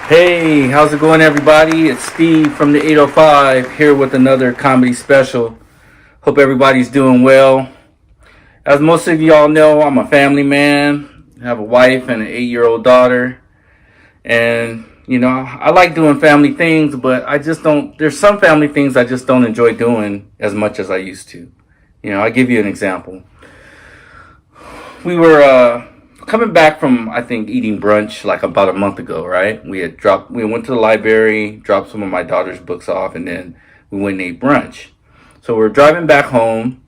Hey, how's it going, everybody? It's Steve from the 805 here with another comedy special. Hope everybody's doing well. As most of y'all know, I'm a family man. I have a wife and an 8-year-old daughter. And, I like doing family things, but I just don't, there's some family things I just don't enjoy doing as much as I used to. I'll give you an example. We were coming back from, I think, eating brunch like about a month ago, right? We went to the library, dropped some of my daughter's books off, and then we went and ate brunch. So we're driving back home.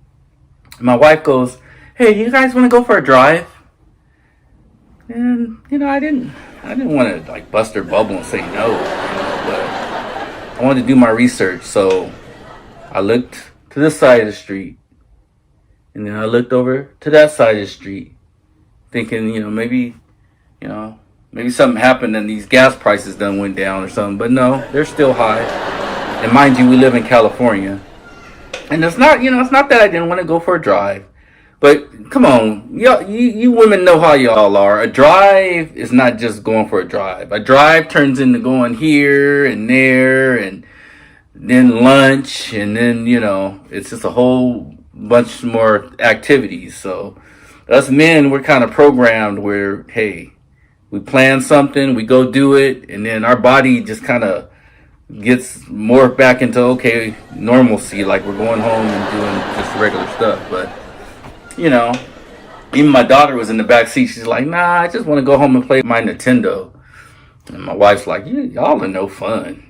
My wife goes, "Hey, you guys want to go for a drive?" And I didn't want to like bust her bubble and say no, but I wanted to do my research. So I looked to this side of the street, and then I looked over to that side of the street, thinking, maybe something happened and these gas prices done went down or something. But no, they're still high. And mind you, we live in California. And it's not that I didn't want to go for a drive. But come on, you women know how y'all are. A drive is not just going for a drive. A drive turns into going here and there and then lunch. And then, it's just a whole bunch more activities. So us men, we're kind of programmed where, hey, we plan something, we go do it, and then our body just kind of gets more back into, okay, normalcy, like we're going home and doing just regular stuff. But, even my daughter was in the back seat. She's like, "Nah, I just want to go home and play my Nintendo." And my wife's like, "Y'all are no fun,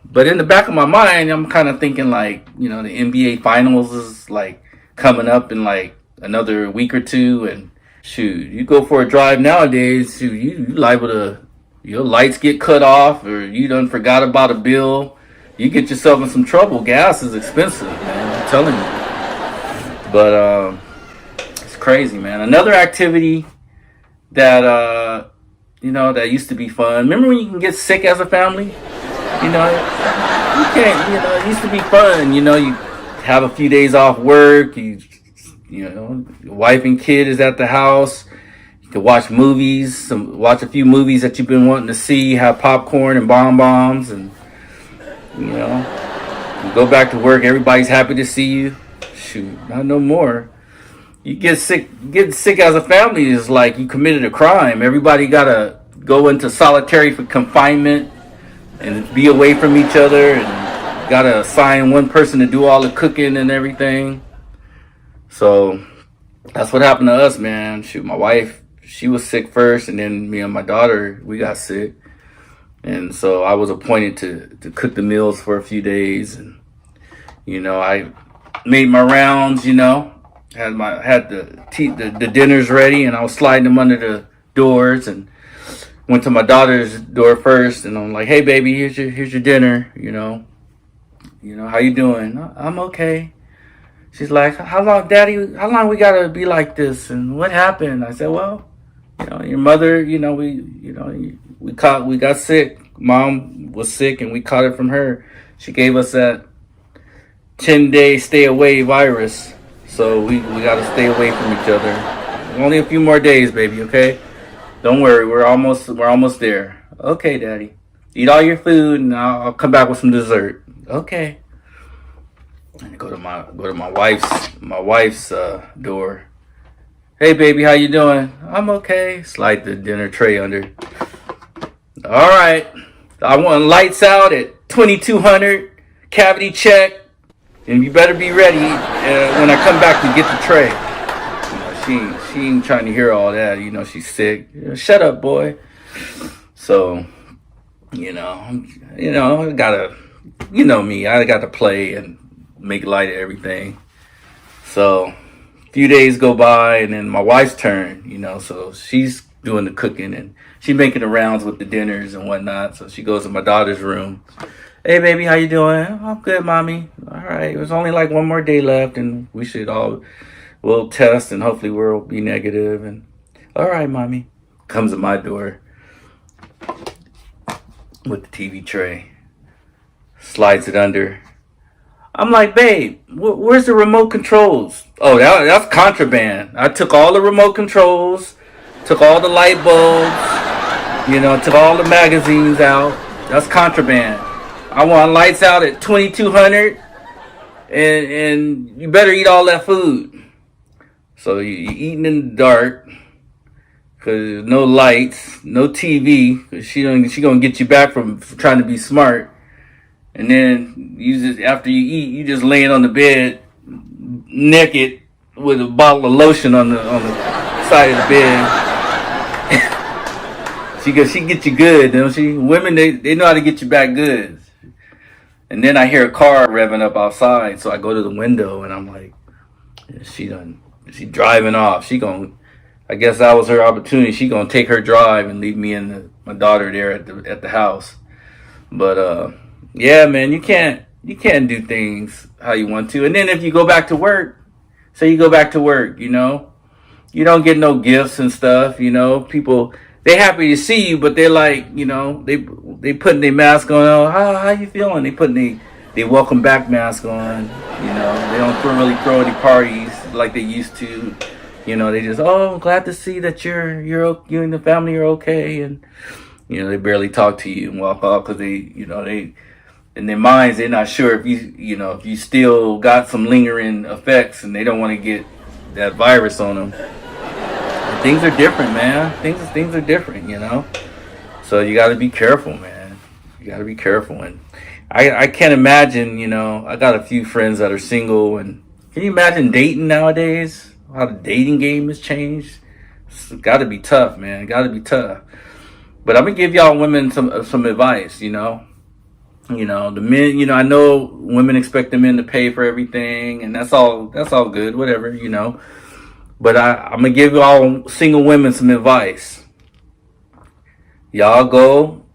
But in the back of my mind, I'm kind of thinking like, the NBA Finals is like coming up in like another week or two, and shoot, you go for a drive nowadays, shoot, you liable to, your lights get cut off, or you done forgot about a bill, you get yourself in some trouble. Gas is expensive, man, I'm telling you. But it's crazy, man. Another activity that that used to be fun. Remember when you can get sick as a family? You can't, it used to be fun. You have a few days off work, your wife and kid is at the house. You can watch movies, watch a few movies that you've been wanting to see, have popcorn and bonbons, and, you go back to work. Everybody's happy to see you. Shoot, not no more. You get sick. Getting sick as a family is like you committed a crime. Everybody got to go into solitary for confinement and be away from each other, and got to assign one person to do all the cooking and everything. So that's what happened to us, man. Shoot, my wife, she was sick first, and then me and my daughter, we got sick. And so I was appointed to cook the meals for a few days. And, I made my rounds, had the dinners ready, and I was sliding them under the doors, and went to my daughter's door first, and I'm like, "Hey baby, here's your dinner, how you doing?" "I'm okay." She's like, "How long, Daddy? How long we gotta be like this? And what happened?" I said, "Well, your mother, we got sick. Mom was sick, and we caught it from her. She gave us that 10-day stay away virus, so we gotta stay away from each other. Only a few more days, baby. Okay, don't worry, we're almost there." "Okay, Daddy. Eat all your food, and I'll come back with some dessert." "Okay." And go to my wife's door. "Hey baby, how you doing?" "I'm okay." Slide the dinner tray under. "All right, I want lights out at 2200, cavity check, and you better be ready when I come back to get the tray." She ain't trying to hear all that. She's sick. "Shut up, boy." So, I gotta, me, I got to play and make light of everything. So a few days go by, and then my wife's turn, so she's doing the cooking, and she's making the rounds with the dinners and whatnot. So she goes to my daughter's room. "Hey baby, how you doing?" "I'm good, mommy." "All right, there's only like one more day left, and we'll test, and hopefully we'll be negative." And "All right, mommy." Comes to my door with the TV tray, slides it under. I'm like, "Babe, where's the remote controls?" "Oh, that's contraband. I took all the remote controls, took all the light bulbs, You know, took all the magazines out. That's contraband. I want lights out at 2200, and you better eat all that food. So you're eating in the dark because no lights, no TV. Cause she gonna get you back from trying to be smart. And then you just after you eat, you just laying on the bed naked with a bottle of lotion on the side of the bed. She get you good, don't she? Women they know how to get you back good. And then I hear a car revving up outside, so I go to the window and I'm like, yeah, she driving off. I guess that was her opportunity. She gonna take her drive and leave me and my daughter there at the house. But yeah, man, you can't do things how you want to. And then if you go back to work, say you go back to work, you know, you don't get no gifts and stuff. You know, people they happy to see you, but they're like, you know, they putting their mask on. Oh, how you feeling? They putting they welcome back mask on. You know, they don't really throw any parties like they used to. You know, they just, oh, I'm glad to see that you and the family are okay, and you know they barely talk to you and walk off because they in their minds they're not sure if if you still got some lingering effects and they don't want to get that virus on them. And things are different, man. Things are different, you know. So you got to be careful, man. You got to be careful, and I can't imagine. You know, I got a few friends that are single, and can you imagine dating nowadays? How the dating game has changed. It's got to be tough, man. Got to be tough. But I'm gonna give y'all women some advice. You know, the men. You know, I know women expect the men to pay for everything, and that's all good. Whatever, you know. But I'm gonna give y'all single women some advice. Y'all go,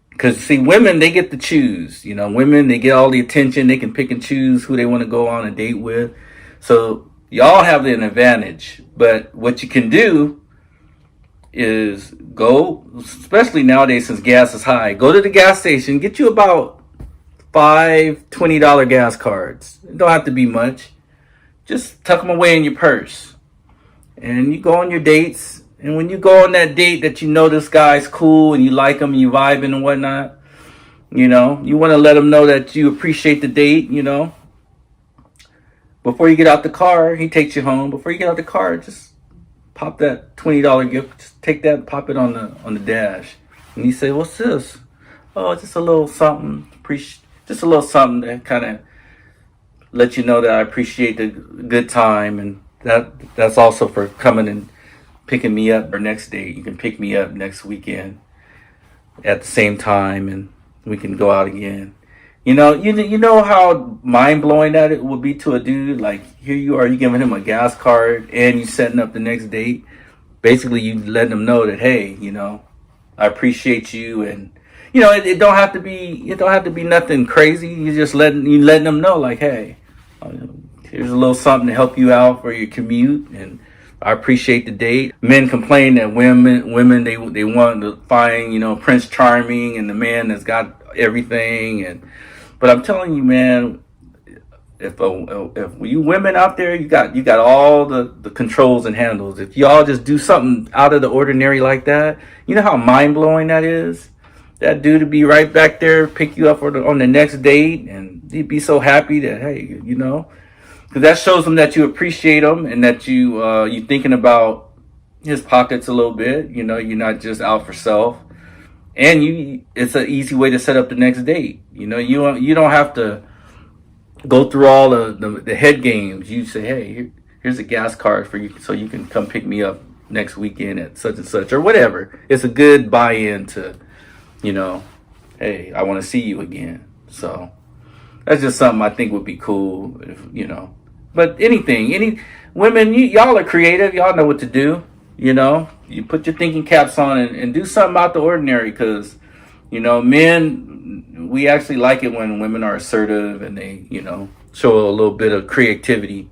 because see, women they get to choose. You know, women they get all the attention. They can pick and choose who they want to go on a date with. So y'all have an advantage, but what you can do is go, especially nowadays since gas is high, go to the gas station, get you about $20 gas cards. It don't have to be much. Just tuck them away in your purse. And you go on your dates. And when you go on that date that you know this guy's cool and you like him and you vibing and whatnot, you know, you want to let him know that you appreciate the date, you know. Before you get out the car, he takes you home. Before you get out the car, just pop that $20 gift. Just take that and pop it on the dash. And you say, "What's this?" "Oh, just a little something. Just a little something to kind of let you know that I appreciate the good time." And that's also for coming and picking me up or next date. You can pick me up next weekend at the same time, and we can go out again. You know how mind blowing that it would be to a dude. Like here you are, you giving him a gas card and you setting up the next date. Basically, you letting them know that hey, you know, I appreciate you, and you know it don't have to be nothing crazy. You just letting them know like hey, here's a little something to help you out for your commute, and I appreciate the date. Men complain that women they want to find Prince Charming and the man that's got everything, but I'm telling you, man, if you women out there, you got all the controls and handles. If y'all just do something out of the ordinary like that, you know how mind blowing that is. That dude to be right back there, pick you up on the next date, and he'd be so happy that hey, because that shows him that you appreciate him and that you thinking about his pockets a little bit. You're not just out for self. And it's an easy way to set up the next date. You don't have to go through all the head games. You say, hey, here's a gas card for you, so you can come pick me up next weekend at such and such or whatever. It's a good buy-in to, hey, I want to see you again. So that's just something I think would be cool. But any women, y'all are creative. Y'all know what to do. You put your thinking caps on and do something out the ordinary, because, men, we actually like it when women are assertive and they, show a little bit of creativity,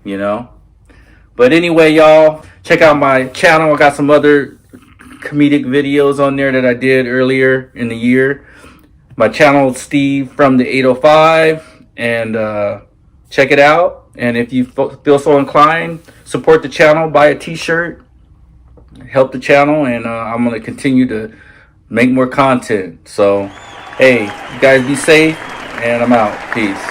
But anyway, y'all, check out my channel. I got some other comedic videos on there that I did earlier in the year. My channel is Steve from the 805, and check it out. And if you feel so inclined, support the channel, buy a t-shirt, help the channel, and I'm going to continue to make more content. So, hey, you guys be safe, and I'm out. Peace.